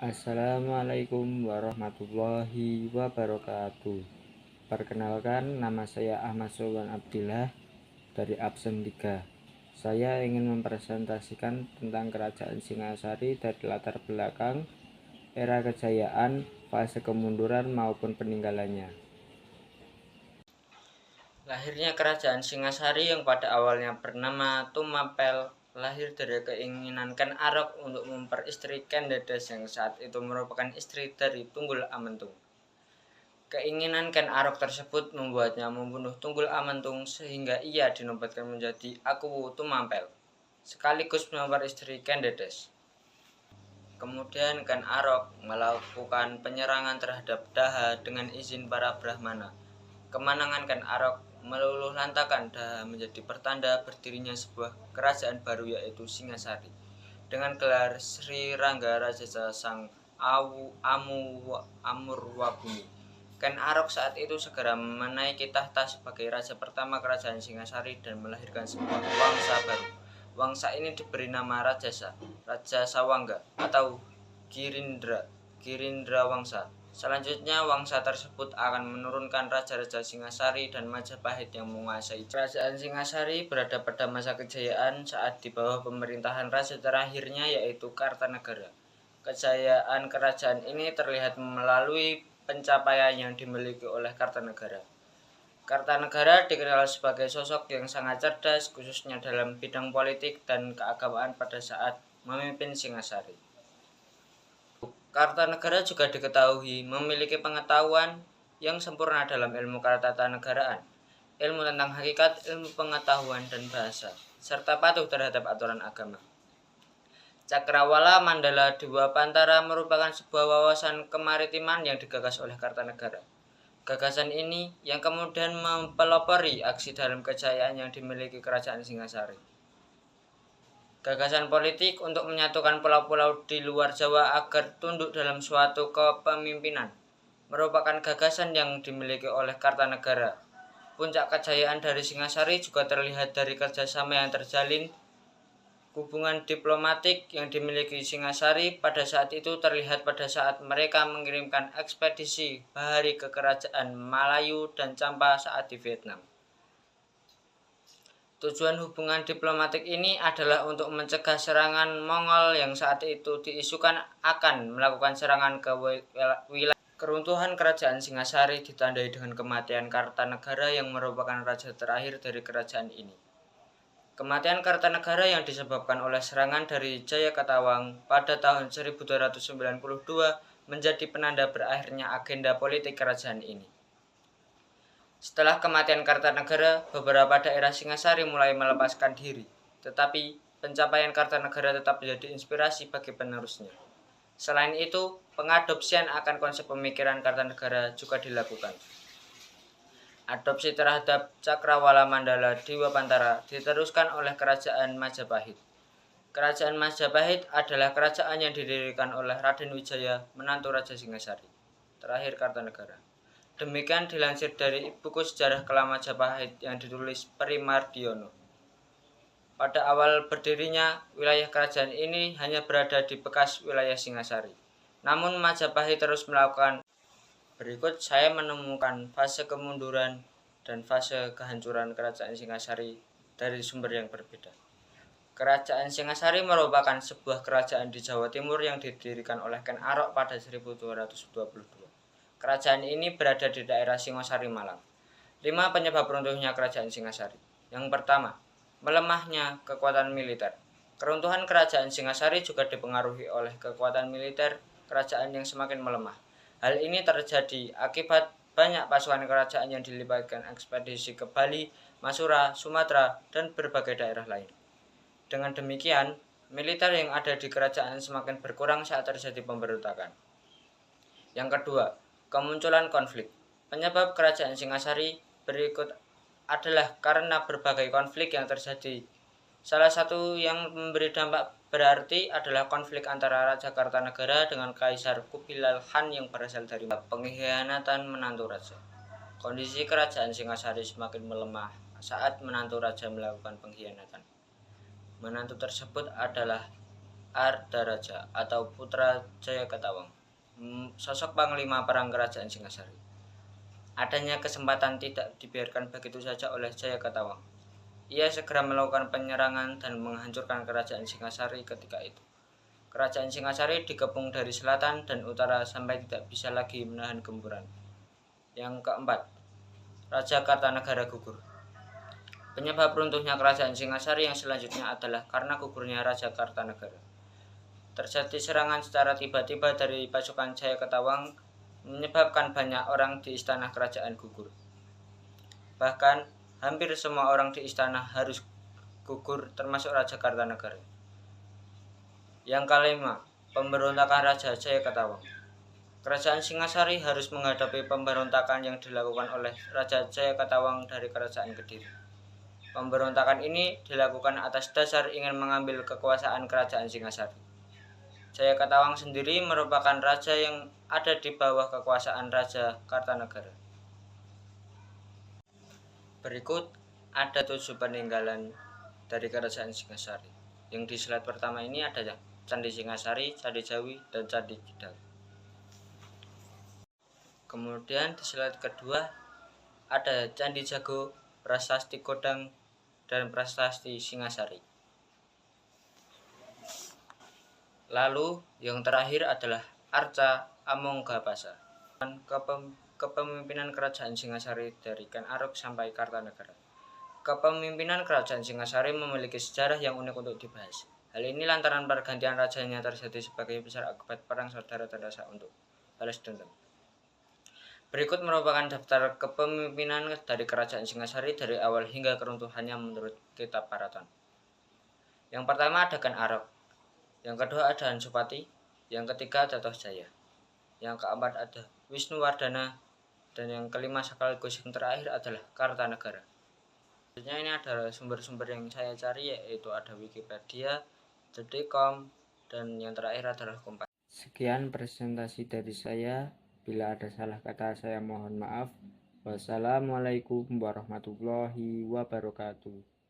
Assalamualaikum warahmatullahi wabarakatuh. Perkenalkan, nama saya Ahmad Sulwan Abdillah dari Absen 3. Saya ingin mempresentasikan tentang Kerajaan Singasari dari latar belakang, era kejayaan, fase kemunduran maupun peninggalannya. Lahirnya Kerajaan Singasari yang pada awalnya bernama Tumapel lahir dari keinginan Ken Arok untuk memperistri Ken Dedes yang saat itu merupakan istri dari Tunggul Amentung. Keinginan Ken Arok tersebut membuatnya membunuh Tunggul Amentung sehingga ia dinobatkan menjadi Akuwu Tumapel, sekaligus memperistri Ken Dedes. Kemudian Ken Arok melakukan penyerangan terhadap Daha dengan izin para Brahmana. Kemenangan Ken Arok meluluhlantakan Daha menjadi pertanda berdirinya sebuah kerajaan baru yaitu Singasari dengan gelar Sri Rangga Rajasa Sang Amurwabumi. Ken Arok saat itu segera menaiki tahta sebagai raja pertama kerajaan Singasari dan melahirkan sebuah wangsa baru. Wangsa ini diberi nama Rajasa, Raja Sawangga atau Girindra Wangsa. Selanjutnya wangsa tersebut akan menurunkan raja-raja Singasari dan Majapahit yang menguasai. Kerajaan Singasari berada pada masa kejayaan saat di bawah pemerintahan raja terakhirnya yaitu Kartanegara. Kejayaan kerajaan ini terlihat melalui pencapaian yang dimiliki oleh Kartanegara. Kartanegara dikenal sebagai sosok yang sangat cerdas khususnya dalam bidang politik dan keagamaan pada saat memimpin Singasari. Kartanegara juga diketahui memiliki pengetahuan yang sempurna dalam ilmu ketatanegaraan, ilmu tentang hakikat, ilmu pengetahuan dan bahasa, serta patuh terhadap aturan agama. Cakrawala Mandala Dwipantara merupakan sebuah wawasan kemaritiman yang digagas oleh Kartanegara. Gagasan ini yang kemudian mempelopori aksi dalam kejayaan yang dimiliki kerajaan Singasari. Gagasan politik untuk menyatukan pulau-pulau di luar Jawa agar tunduk dalam suatu kepemimpinan merupakan gagasan yang dimiliki oleh Kartanegara. Puncak kejayaan dari Singasari juga terlihat dari kerjasama yang terjalin. Hubungan diplomatik yang dimiliki Singasari pada saat itu terlihat pada saat mereka mengirimkan ekspedisi bahari ke kerajaan Malayu dan Champa saat di Vietnam. Tujuan hubungan diplomatik ini adalah untuk mencegah serangan Mongol yang saat itu diisukan akan melakukan serangan ke wilayah. Keruntuhan kerajaan Singasari ditandai dengan kematian Kartanegara yang merupakan raja terakhir dari kerajaan ini. Kematian Kartanegara yang disebabkan oleh serangan dari Jayakatawang pada tahun 1292 menjadi penanda berakhirnya agenda politik kerajaan ini. Setelah kematian Kartanegara, beberapa daerah Singasari mulai melepaskan diri, tetapi pencapaian Kartanegara tetap menjadi inspirasi bagi penerusnya. Selain itu, pengadopsian akan konsep pemikiran Kartanegara juga dilakukan. Adopsi terhadap Cakrawala Mandala Dwipantara diteruskan oleh Kerajaan Majapahit. Kerajaan Majapahit adalah kerajaan yang didirikan oleh Raden Wijaya, menantu Raja Singasari, terakhir Kartanegara. Demikian dilansir dari buku sejarah kelam Majapahit yang ditulis Peri Mardiono. Pada awal berdirinya, wilayah kerajaan ini hanya berada di bekas wilayah Singasari. Namun Majapahit terus melakukan. Berikut saya menemukan fase kemunduran dan fase kehancuran kerajaan Singasari dari sumber yang berbeda. Kerajaan Singasari merupakan sebuah kerajaan di Jawa Timur yang didirikan oleh Ken Arok pada 1222. Kerajaan ini berada di daerah Singosari, Malang. 5 penyebab runtuhnya kerajaan Singasari. Yang pertama, melemahnya kekuatan militer. Keruntuhan kerajaan Singasari juga dipengaruhi oleh kekuatan militer kerajaan yang semakin melemah. Hal ini terjadi akibat banyak pasukan kerajaan yang dilibatkan ekspedisi ke Bali, Masura, Sumatera, dan berbagai daerah lain. Dengan demikian, militer yang ada di kerajaan semakin berkurang saat terjadi pemberontakan. Yang kedua, kemunculan konflik. Penyebab kerajaan Singasari berikut adalah karena berbagai konflik yang terjadi. Salah satu yang memberi dampak berarti adalah konflik antara Raja Kartanegara dengan Kaisar Kubilai Khan yang berasal dari pengkhianatan menantu raja. Kondisi kerajaan Singasari semakin melemah saat menantu raja melakukan pengkhianatan. Menantu tersebut adalah Ardaraja atau putra Jayakatawang, sosok panglima perang kerajaan Singasari. Adanya kesempatan tidak dibiarkan begitu saja oleh Jayakatawang. Ia segera melakukan penyerangan dan menghancurkan kerajaan Singasari ketika itu. Kerajaan Singasari dikepung dari selatan dan utara sampai tidak bisa lagi menahan gempuran. Yang keempat, Raja Kartanegara gugur. Penyebab runtuhnya kerajaan Singasari yang selanjutnya adalah karena gugurnya Raja Kartanegara. Terjadi serangan secara tiba-tiba dari pasukan Jayakatawang menyebabkan banyak orang di istana kerajaan gugur. Bahkan hampir semua orang di istana harus gugur termasuk Raja Kartanegara. Yang kelima, pemberontakan Raja Jayakatawang. Kerajaan Singasari harus menghadapi pemberontakan yang dilakukan oleh Raja Jayakatawang dari kerajaan Kediri. Pemberontakan ini dilakukan atas dasar ingin mengambil kekuasaan kerajaan Singasari. Jayakatawang sendiri merupakan raja yang ada di bawah kekuasaan Raja Kartanegara. Berikut ada 7 peninggalan dari kerajaan Singasari. Yang di slide pertama ini ada Candi Singasari, Candi Jawi, dan Candi Kidal. Kemudian di slide kedua ada Candi Jago, Prasasti Kodang, dan Prasasti Singasari. Lalu yang terakhir adalah Arca Amonggapasa, kepemimpinan kerajaan Singasari dari Ken Arok sampai Kartanegara. Kepemimpinan kerajaan Singasari memiliki sejarah yang unik untuk dibahas. Hal ini lantaran pergantian rajanya terjadi sebagai besar akibat perang saudara dan rasa untuk balas dendam. Berikut merupakan daftar kepemimpinan dari kerajaan Singasari dari awal hingga keruntuhannya menurut Kitab Paraton. Yang pertama ada Ken Arok, yang kedua ada Ansupati, yang ketiga ada Tohjaya, yang keempat ada Wisnuwardana, dan yang kelima sekaligus yang terakhir adalah Kartanegara. Selanjutnya ini adalah sumber-sumber yang saya cari, yaitu ada Wikipedia, Detik.com, dan yang terakhir adalah Kompas. Sekian presentasi dari saya. Bila ada salah kata saya mohon maaf. Wassalamualaikum warahmatullahi wabarakatuh.